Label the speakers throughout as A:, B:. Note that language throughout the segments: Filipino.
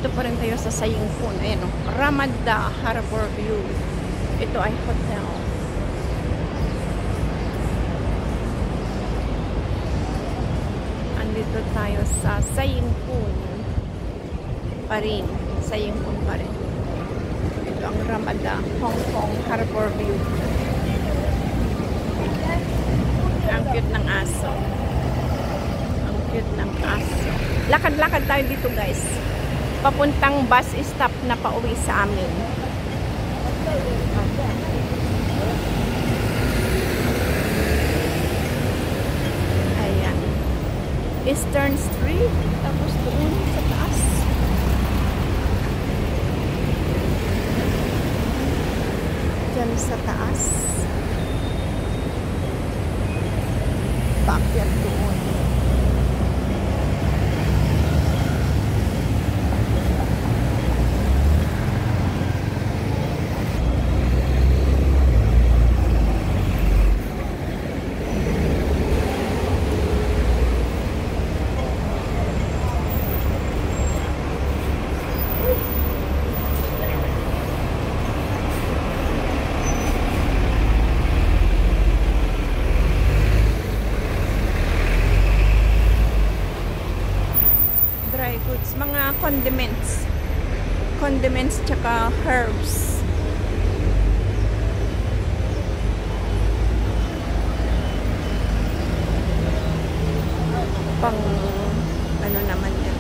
A: Nandito pa rin tayo sa Sayingpun. Ayan o, Ramada Harbor View. Ito ay hotel. Andito tayo sa Sayingpun pa rin. Sayingpun pa rin. Ito ang Ramada Hong Kong Harbor View. Ang cute ng aso. Ang cute ng aso. Lakad-lakad tayo dito guys. Papuntang bus stop na pauwi sa amin. Ayan. Eastern Street. Tapos doon sa taas. Diyan sa taas. Backyard doon. Dry goods, mga condiments tsaka herbs. Pang ano naman yan.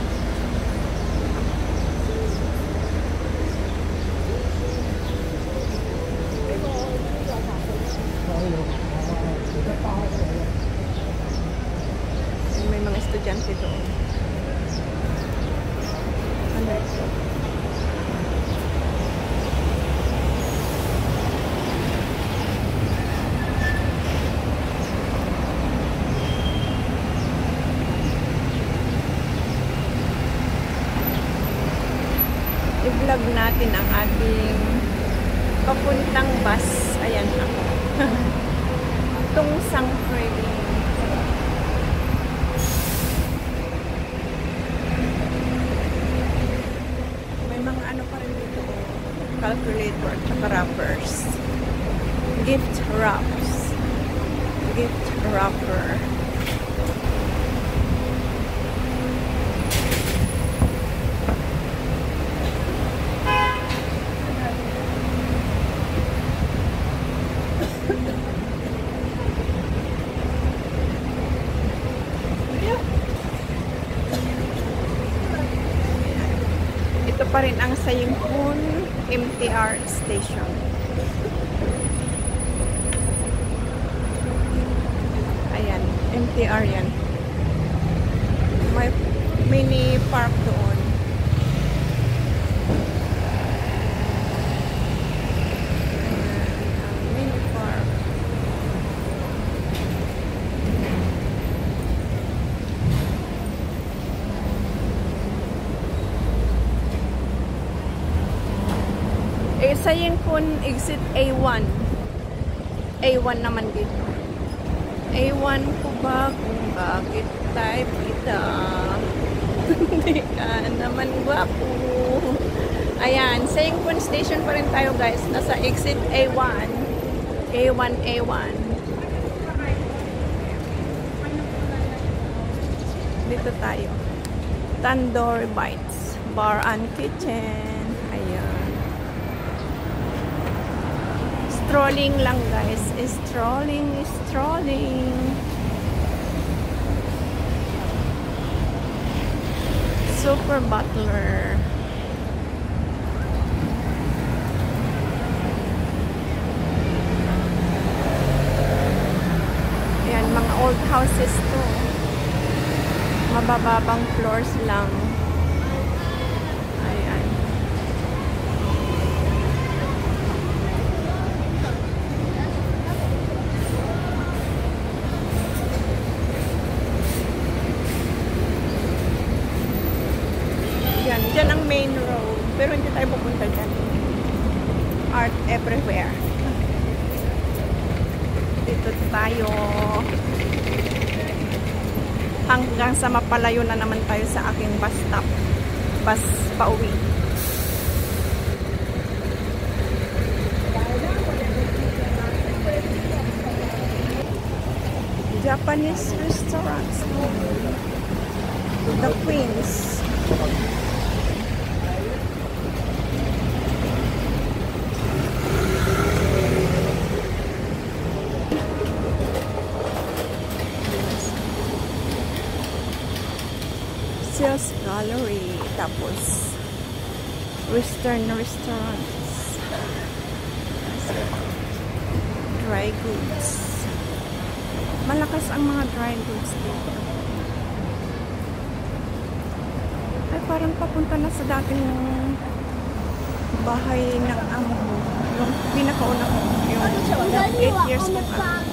A: May mga estudyante doon. I-vlog natin ang ating papuntang bus. Ayan ako. Tungsang Trading. May mga ano pa rin dito. Calculator at saka wrappers. Gift wraps. Gift wrapper. Ito pa rin ang Sayingpun MTR station. Ayan, MTR yan. May mini park doon. Mini park. Sayingpun exit A1. A1 naman dito. A1 po ba kung bakit type kita? Hindi ka naman gwapo. Ayan, Sayingpun station pa rin tayo guys. Nasa exit A1. A1, A1. Dito tayo. Tandoori Bites Bar and Kitchen. Ayan. Strolling lang guys. Strolling. Super Butler. Ayan, mga old houses to. Mabababang floors lang. Ayan. Diyan ang main road. Pero hindi tayo pupunta dyan. Art everywhere. Dito tayo. Hanggang sa mapalayo na naman tayo sa aking bus stop. bus pauwi. Japanese restaurants. The Queens. Sales Gallery. Tapos Western restaurants. Dry goods. Malakas ang mga dry goods dito. Ay, parang papunta na sa dating bahay ng amo ko. Yung pinakauna ko. Yung 8 years na pa.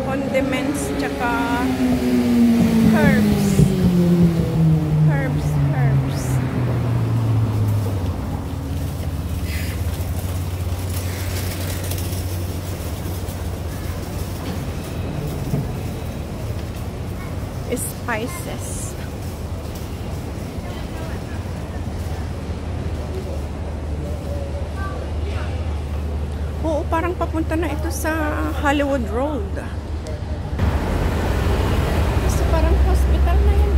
A: Condiments tsaka herbs. Spices. Oo, parang papunta na ito sa Hollywood Road. Kasi parang hospital na yan.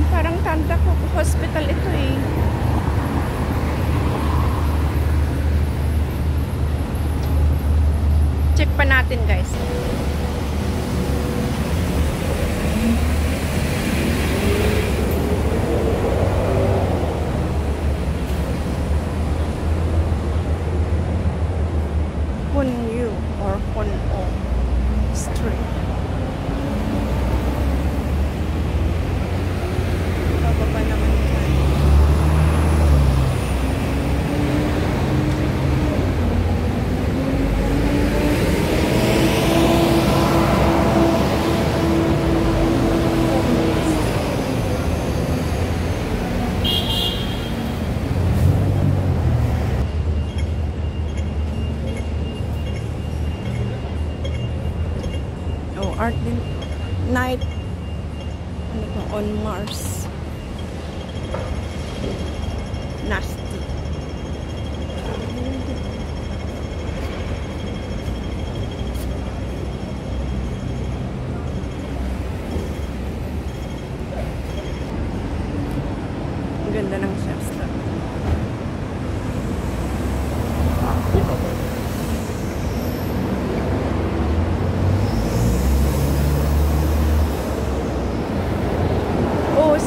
A: Parang tanda ko, hospital ito eh. Check pa natin, guys. Hunyu or Huno Street. Bababa naman tayo. Art night ano to, on Mars. Nasty. Ganda ng chef's stuff.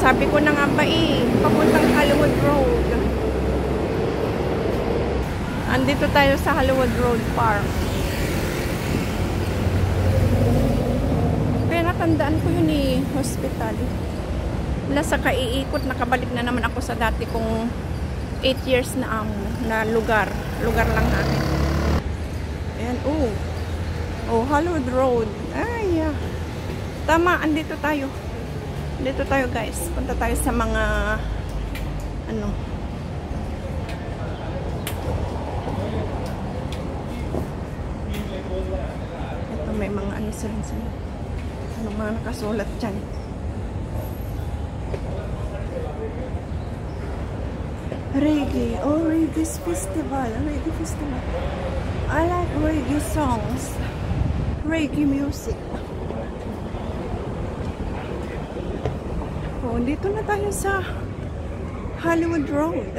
A: Sabi ko na nga ba papuntang Hollywood Road. Andito tayo sa Hollywood Road Park. Kaya natandaan ko yun hospital. Wala sa kaiikot, nakabalik na naman ako sa dati kong 8 years na amo, na lugar. Lugar lang namin. Ayan, oh, Hollywood Road. Ay, yeah. Tama, andito tayo. Dito tayo, guys. Punta tayo sa mga ano. Ito may mga ano sila. Ano mga nakasulat dyan. Reggae. Oh, reggae festival. Reggae festival. I like reggae songs. Reggae music. Dito na tayo sa Hollywood Road.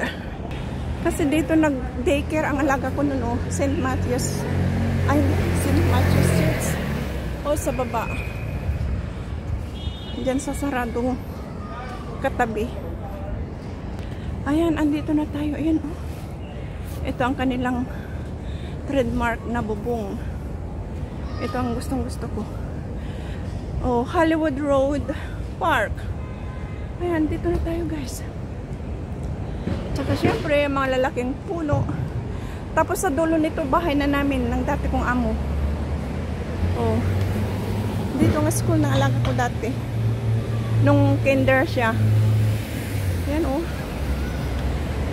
A: Kasi dito nag-daycare ang alaga ko noon, St. Matthews. Ay, St. Matthews Church. O sa baba. Diyan sa saradong katabi. Ayan, andito na tayo. Ayan, oh. Ito ang kanilang trademark na bubong. Ito ang gustong-gusto ko. Oh, Hollywood Road Park. Ayan, dito na tayo, guys. Tsaka syempre, mga lalaking puno. Tapos sa dulo nito, bahay na namin ng dati kong amo. Oh. Dito nga school na alaga ko dati. Nung kinder siya. Yan oh.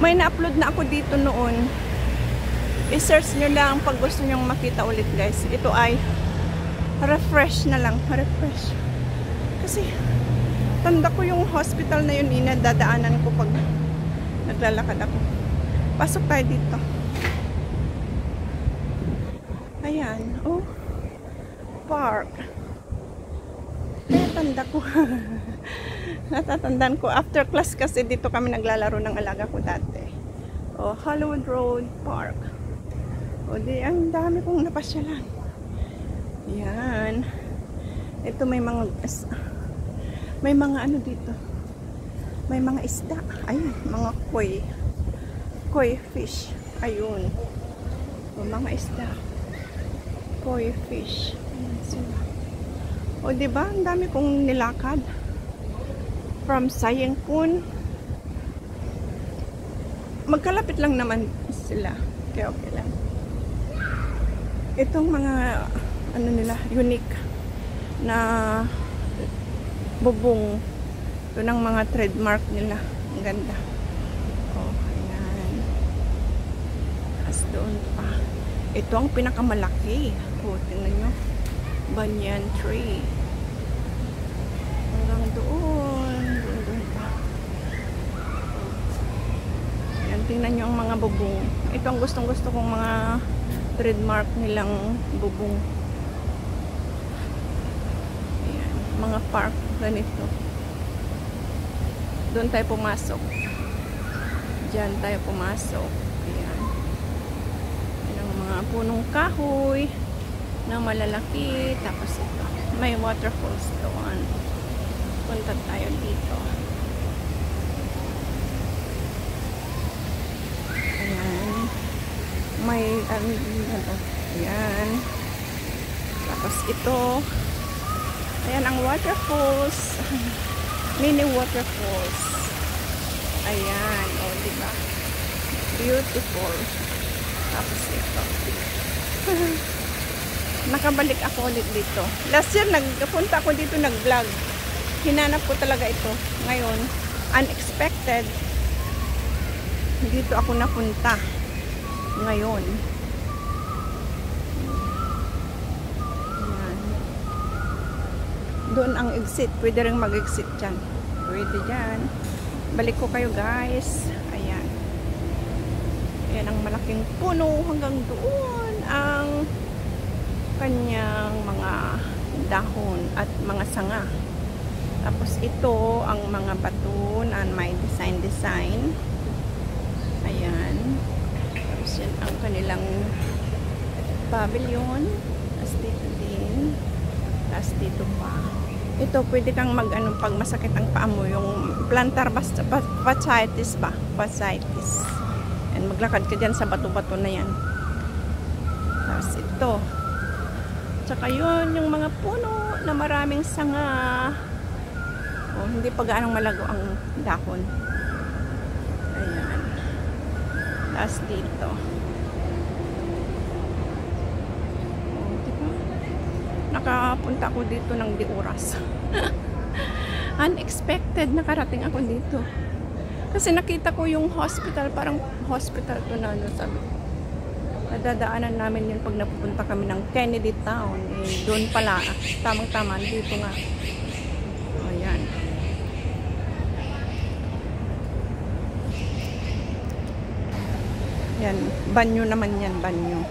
A: May na-upload na ako dito noon. I-search nyo lang pag gusto nyo makita ulit guys. Ito ay refresh na lang. Refresh. Kasi tanda ko yung hospital na yun, dadaanan ko pag naglalakad ako. Pasok tayo dito. Ayan. Oh. Park. Natatanda ko. Natatandaan ko. After class kasi dito kami naglalaro ng alaga ko dati. Oh, Hollywood Road Park. O di, ang dami kong napasyalan. Yan. Ito may mga ano dito. May mga isda. Ayun, mga koi fish. Ayun. O, mga isda. Koi fish. Ayun sila. O diba, ang dami kong nilakad. From Sayingpun. Magkalapit lang naman sila. Kaya okay lang. Itong mga ano nila, unique na bubong. Ito ng mga trademark nila. Ang ganda. Oh, ayan. As doon pa. Ito ang pinakamalaki. Oh, tingnan nyo. Banyan tree. Hanggang doon. Doon pa. Ayan, tingnan nyo ang mga bubong. Ito ang gustong-gusto kong mga trademark nilang bubong. Ayan, mga park ganito. Doon tayo pumasok. Diyan tayo pumasok. Ayan. Ayan ang mga punong kahoy na malalaki. Tapos ito. May waterfalls doon. Punta tayo dito. Ayan. May ano. Ayan. Tapos ito. Ayan ang waterfalls. Mini waterfalls. Ayan. O, diba? Beautiful. Tapos ito. Nakabalik ako ulit dito. Last year, nagpunta ako dito, nag-vlog. Hinanap ko talaga ito. Ngayon, unexpected. Dito ako napunta. Ngayon. Ayan. Doon ang exit. Pwede rin mag-exit dyan. Pwede dyan. Balik ko kayo guys. Ayan. Ayan ang malaking puno. Hanggang doon ang kanyang mga dahon at mga sanga. Tapos ito ang mga bato na may design. Ayan. Tapos yan ang kanilang pavilion. Tapos dito din. Tapos dito pa. Ito pwede kang mag-ano pag masakit ang paa mo. Yung plantar fasciitis ba? Fasciitis. And maglakad ka dyan sa bato-bato na yan. Tapos ito. Tsaka yun, yung mga puno na maraming sanga. Oh, hindi pa gaanong malago ang dahon. Ayan. Tapos dito. Oh, diba? Nakapunta ako dito ng di oras. Unexpected nakarating ako dito. Kasi nakita ko yung hospital, parang hospital to na, ano, sabi ko. Nadadaanan namin yun pag napupunta kami ng Kennedy Town. Eh, doon pala. Tamang-tama. Dito nga. Ayan. Yan. Banyo naman yan. Banyo.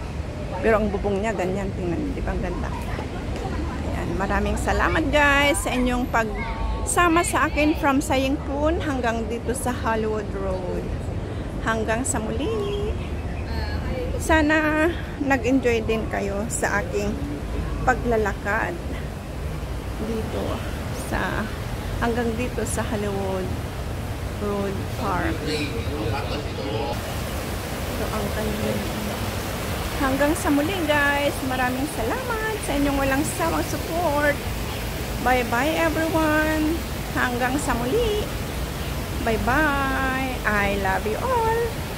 A: Pero ang bubong niya ganyan. Tingnan. Di ba ganda? Ayan. Maraming salamat guys sa inyong pagsama sa akin from Sayingpun hanggang dito sa Hollywood Road. Hanggang sa muli. Sana nag-enjoy din kayo sa aking paglalakad dito sa hanggang dito sa Hollywood Road Park. Ito ang kanyang hanggang sa muli guys. Maraming salamat sa inyong walang sawang support. Bye bye everyone. Hanggang sa muli. Bye bye. I love you all.